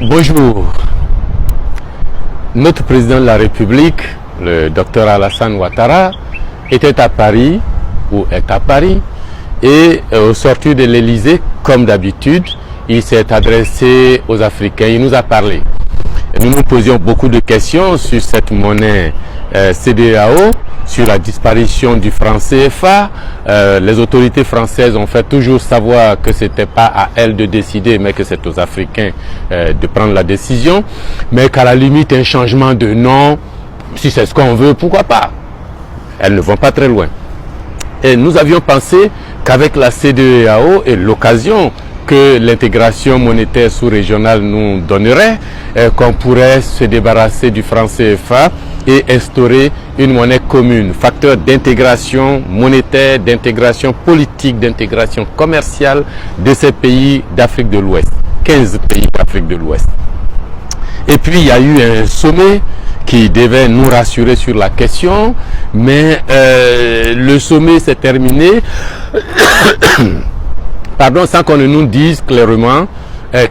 Bonjour. Notre président de la République, le docteur Alassane Ouattara, était à Paris, ou est à Paris, et au sortir de l'Élysée, comme d'habitude, il s'est adressé aux Africains, il nous a parlé. Nous nous posions beaucoup de questions sur cette monnaie CEDEAO, sur la disparition du franc CFA. Les autorités françaises ont fait toujours savoir que ce n'était pas à elles de décider, mais que c'est aux Africains de prendre la décision. Mais qu'à la limite, un changement de nom, si c'est ce qu'on veut, pourquoi pas? Elles ne vont pas très loin. Et nous avions pensé qu'avec la CEDEAO et l'occasion que l'intégration monétaire sous-régionale nous donnerait, qu'on pourrait se débarrasser du franc CFA et instaurer une monnaie commune, facteur d'intégration monétaire, d'intégration politique, d'intégration commerciale de ces pays d'Afrique de l'Ouest, 15 pays d'Afrique de l'Ouest. Et puis il y a eu un sommet qui devait nous rassurer sur la question, mais le sommet s'est terminé sans qu'on ne nous dise clairement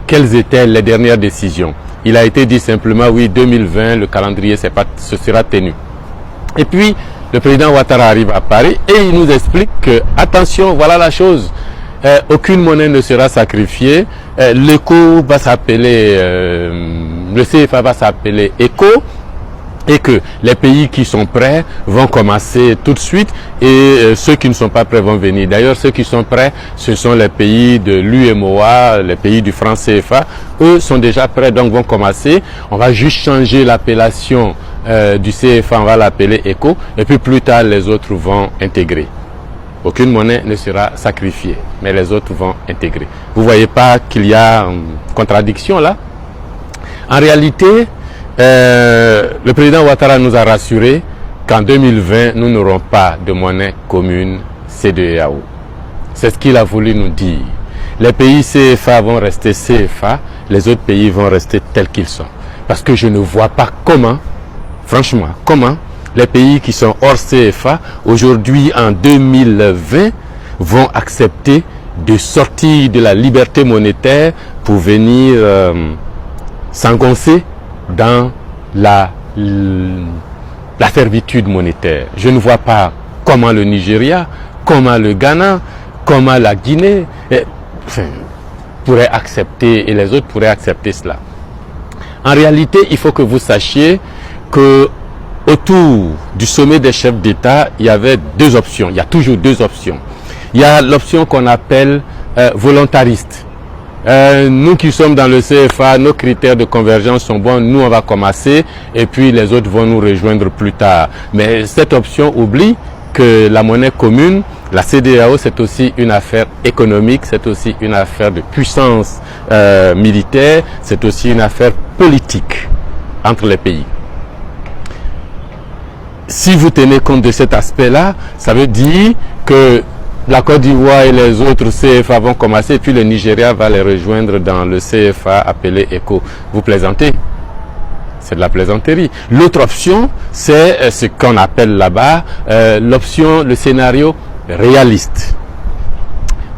quelles étaient les dernières décisions. Il a été dit simplement, oui, 2020, le calendrier se sera tenu. Et puis, le président Ouattara arrive à Paris et il nous explique que, attention, voilà la chose, aucune monnaie ne sera sacrifiée, l'ECO va s'appeler, le CFA va s'appeler ECO, et que les pays qui sont prêts vont commencer tout de suite et ceux qui ne sont pas prêts vont venir. D'ailleurs, ceux qui sont prêts, ce sont les pays de l'UMOA, les pays du franc CFA. Eux sont déjà prêts, donc vont commencer. On va juste changer l'appellation du CFA, on va l'appeler ECO, et puis plus tard, les autres vont intégrer. Aucune monnaie ne sera sacrifiée, mais les autres vont intégrer. Vous voyez pas qu'il y a une contradiction là? En réalité, le président Ouattara nous a rassuré qu'en 2020, nous n'aurons pas de monnaie commune CEDEAO. C'est ce qu'il a voulu nous dire. Les pays CFA vont rester CFA, les autres pays vont rester tels qu'ils sont. Parce que je ne vois pas comment, franchement, comment les pays qui sont hors CFA, aujourd'hui en 2020, vont accepter de sortir de la liberté monétaire pour venir s'engoncer dans la servitude monétaire. Je ne vois pas comment le Nigeria, comment le Ghana, comment la Guinée pourraient accepter, et les autres pourraient accepter cela. En réalité, il faut que vous sachiez que autour du sommet des chefs d'État, il y avait deux options. Il y a toujours deux options. Il y a l'option qu'on appelle volontariste. Nous qui sommes dans le CFA, nos critères de convergence sont bons, nous on va commencer et puis les autres vont nous rejoindre plus tard. Mais cette option oublie que la monnaie commune, la CEDEAO, c'est aussi une affaire économique, c'est aussi une affaire de puissance militaire, c'est aussi une affaire politique entre les pays. Si vous tenez compte de cet aspect-là, ça veut dire que la Côte d'Ivoire et les autres CFA vont commencer, puis le Nigeria va les rejoindre dans le CFA appelé ECO. Vous plaisantez? C'est de la plaisanterie. L'autre option, c'est ce qu'on appelle là-bas le scénario réaliste.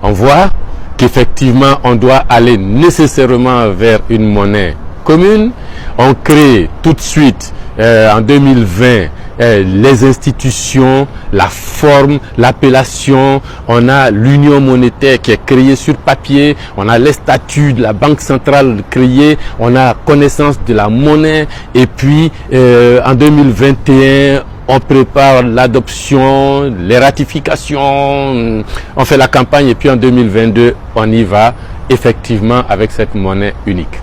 On voit qu'effectivement, on doit aller nécessairement vers une monnaie commune. On crée tout de suite, en 2020, les institutions, la forme, l'appellation, on a l'union monétaire qui est créée sur papier, on a les statuts de la banque centrale créée, on a connaissance de la monnaie et puis en 2021, on prépare l'adoption, les ratifications, on fait la campagne et puis en 2022, on y va effectivement avec cette monnaie unique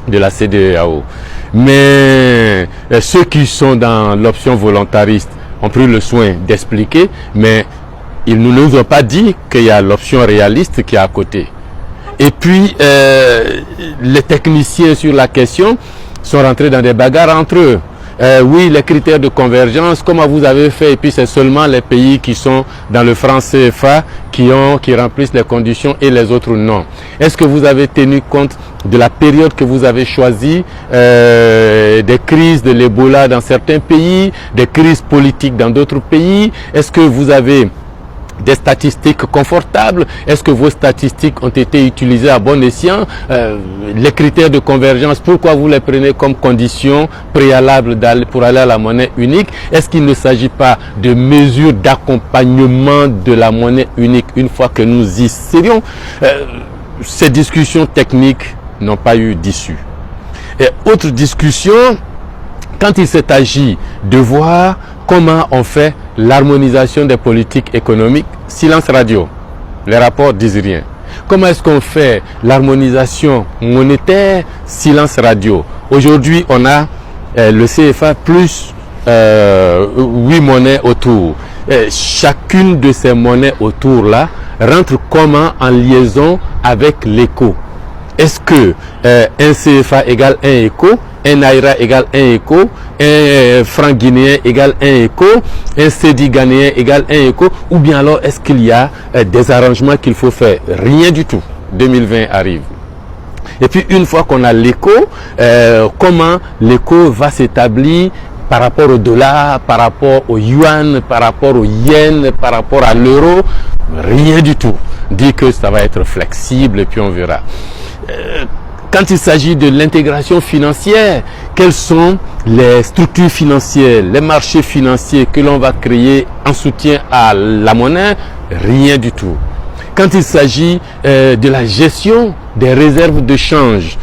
de la CEDEAO. Mais ceux qui sont dans l'option volontariste ont pris le soin d'expliquer, mais ils ne nous ont pas dit qu'il y a l'option réaliste qui est à côté. Et puis, les techniciens sur la question sont rentrés dans des bagarres entre eux. Oui, les critères de convergence, comment vous avez fait, et puis c'est seulement les pays qui sont dans le franc CFA qui remplissent les conditions et les autres non. Est-ce que vous avez tenu compte de la période que vous avez choisie, des crises de l'Ebola dans certains pays, des crises politiques dans d'autres pays? Est-ce que vous avez des statistiques confortables? Est-ce que vos statistiques ont été utilisées à bon escient? Les critères de convergence, pourquoi vous les prenez comme condition préalable pour aller à la monnaie unique? Est-ce qu'il ne s'agit pas de mesures d'accompagnement de la monnaie unique une fois que nous y serions? Ces discussions techniques n'ont pas eu d'issue. Et autre discussion, quand il s'est agi de voir comment on fait l'harmonisation des politiques économiques, silence radio. Les rapports disent rien. Comment est-ce qu'on fait l'harmonisation monétaire, silence radio. Aujourd'hui, on a le CFA plus 8 monnaies autour. Chacune de ces monnaies autour-là rentre comment en liaison avec l'éco. Est-ce que un CFA égale 1 éco, un Naira égale 1 éco, un franc guinéen égale 1 éco, un cedi ghanéen égale 1 éco, ou bien alors est-ce qu'il y a des arrangements qu'il faut faire? Rien du tout. 2020 arrive. Et puis une fois qu'on a l'éco, comment l'éco va s'établir par rapport au dollar, par rapport au yuan, par rapport au yen, par rapport à l'euro? Rien du tout. Dit que ça va être flexible et puis on verra. Quand il s'agit de l'intégration financière, quelles sont les structures financières, les marchés financiers que l'on va créer en soutien à la monnaie? Rien du tout. Quand il s'agit de la gestion des réserves de change,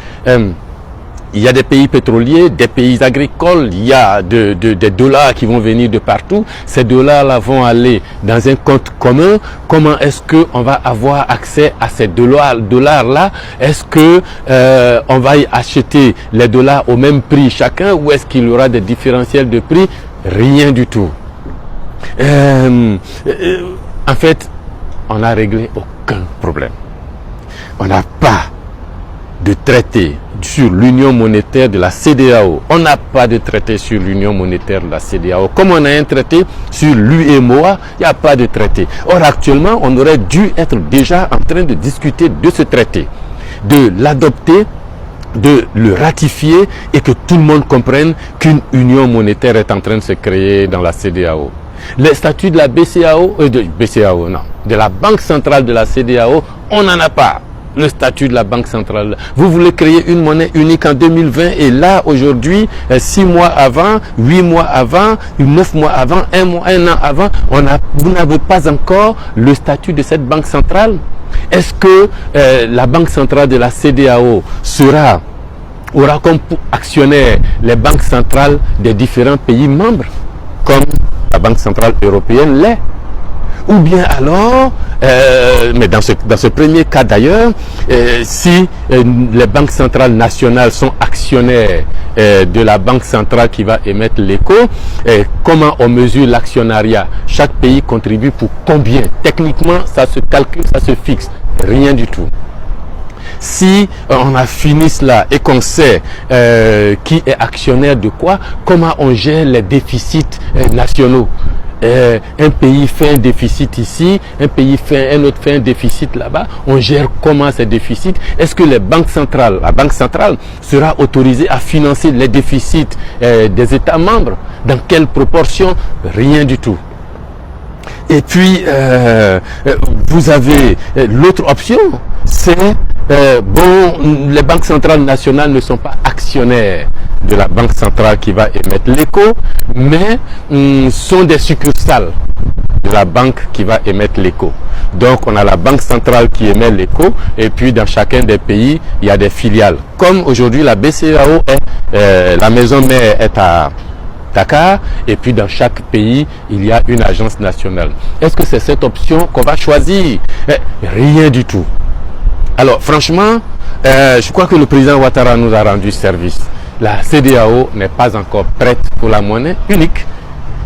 il y a des pays pétroliers, des pays agricoles, il y a des dollars qui vont venir de partout. Ces dollars-là vont aller dans un compte commun. Comment est-ce qu'on va avoir accès à ces dollars-là? Est-ce que on va y acheter les dollars au même prix chacun ou est-ce qu'il y aura des différentiels de prix? Rien du tout. En fait, on n'a réglé aucun problème. On n'a pas de traité sur l'union monétaire de la CEDEAO. On n'a pas de traité sur l'union monétaire de la CEDEAO. Comme on a un traité sur l'UEMOA, il n'y a pas de traité. Or, actuellement, on aurait dû être déjà en train de discuter de ce traité, de l'adopter, de le ratifier et que tout le monde comprenne qu'une union monétaire est en train de se créer dans la CEDEAO. Les statuts de la de la Banque centrale de la CEDEAO, on n'en a pas. Le statut de la Banque centrale. Vous voulez créer une monnaie unique en 2020 et là, aujourd'hui, 6 mois avant, 8 mois avant, 9 mois avant, 1 an avant, vous n'avez pas encore le statut de cette Banque centrale. Est-ce que la Banque centrale de la CEDEAO aura comme actionnaire les banques centrales des différents pays membres, comme la Banque centrale européenne l'est? Ou bien alors, mais dans ce premier cas d'ailleurs, si les banques centrales nationales sont actionnaires de la banque centrale qui va émettre l'éco, comment on mesure l'actionnariat? Chaque pays contribue pour combien? Techniquement, ça se calcule, ça se fixe. Rien du tout. Si on a fini cela et qu'on sait qui est actionnaire de quoi, comment on gère les déficits nationaux? Un pays fait un déficit ici, un autre fait un déficit là-bas. On gère comment ces déficits? Est-ce que la Banque centrale sera autorisée à financer les déficits des États membres? Dans quelle proportion? Rien du tout. Et puis, vous avez l'autre option, c'est les banques centrales nationales ne sont pas actionnaires de la banque centrale qui va émettre l'éco, mais sont des succursales de la banque qui va émettre l'éco. Donc, on a la banque centrale qui émet l'éco, et puis dans chacun des pays, il y a des filiales. Comme aujourd'hui, la BCEAO la maison mère est à Dakar, et puis dans chaque pays, il y a une agence nationale. Est-ce que c'est cette option qu'on va choisir? Rien du tout. Alors, franchement, je crois que le président Ouattara nous a rendu service. La CEDEAO n'est pas encore prête pour la monnaie unique.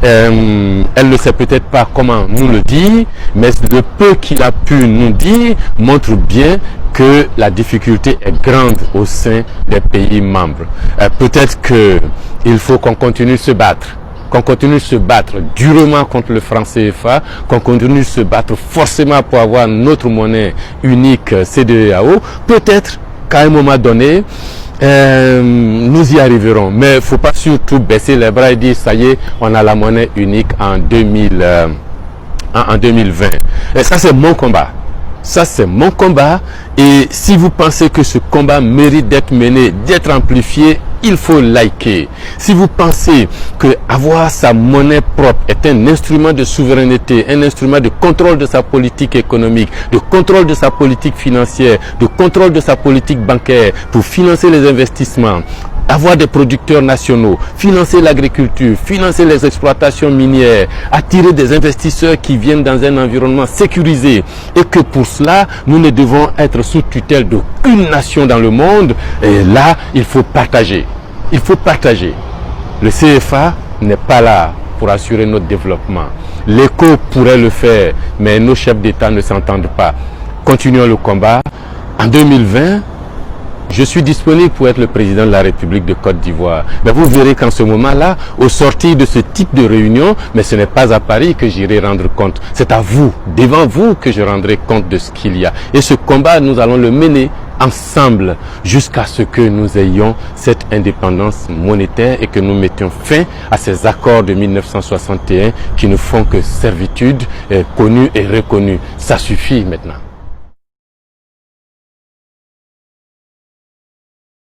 Elle ne sait peut-être pas comment nous le dire, mais le peu qu'il a pu nous dire montre bien que la difficulté est grande au sein des pays membres. Peut-être qu'il faut qu'on continue de se battre. Qu'on continue de se battre durement contre le franc CFA, qu'on continue de se battre forcément pour avoir notre monnaie unique CEDEAO. Peut-être qu'à un moment donné, nous y arriverons. Mais il ne faut pas surtout baisser les bras et dire ça y est, on a la monnaie unique en 2020. Et ça, c'est mon combat. Ça, c'est mon combat. Et si vous pensez que ce combat mérite d'être mené, d'être amplifié, il faut liker. Si vous pensez que avoir sa monnaie propre est un instrument de souveraineté, un instrument de contrôle de sa politique économique, de contrôle de sa politique financière, de contrôle de sa politique bancaire pour financer les investissements, avoir des producteurs nationaux, financer l'agriculture, financer les exploitations minières, attirer des investisseurs qui viennent dans un environnement sécurisé, et que pour cela, nous ne devons être sous tutelle d'aucune nation dans le monde. Et là, il faut partager. Il faut partager. Le CFA n'est pas là pour assurer notre développement. L'ECO pourrait le faire, mais nos chefs d'État ne s'entendent pas. Continuons le combat. En 2020, je suis disponible pour être le président de la République de Côte d'Ivoire. Mais vous verrez qu'en ce moment-là, au sortir de ce type de réunion, mais ce n'est pas à Paris que j'irai rendre compte. C'est à vous, devant vous, que je rendrai compte de ce qu'il y a. Et ce combat, nous allons le mener ensemble jusqu'à ce que nous ayons cette indépendance monétaire et que nous mettions fin à ces accords de 1961 qui ne font que servitude, connue et reconnue. Ça suffit maintenant.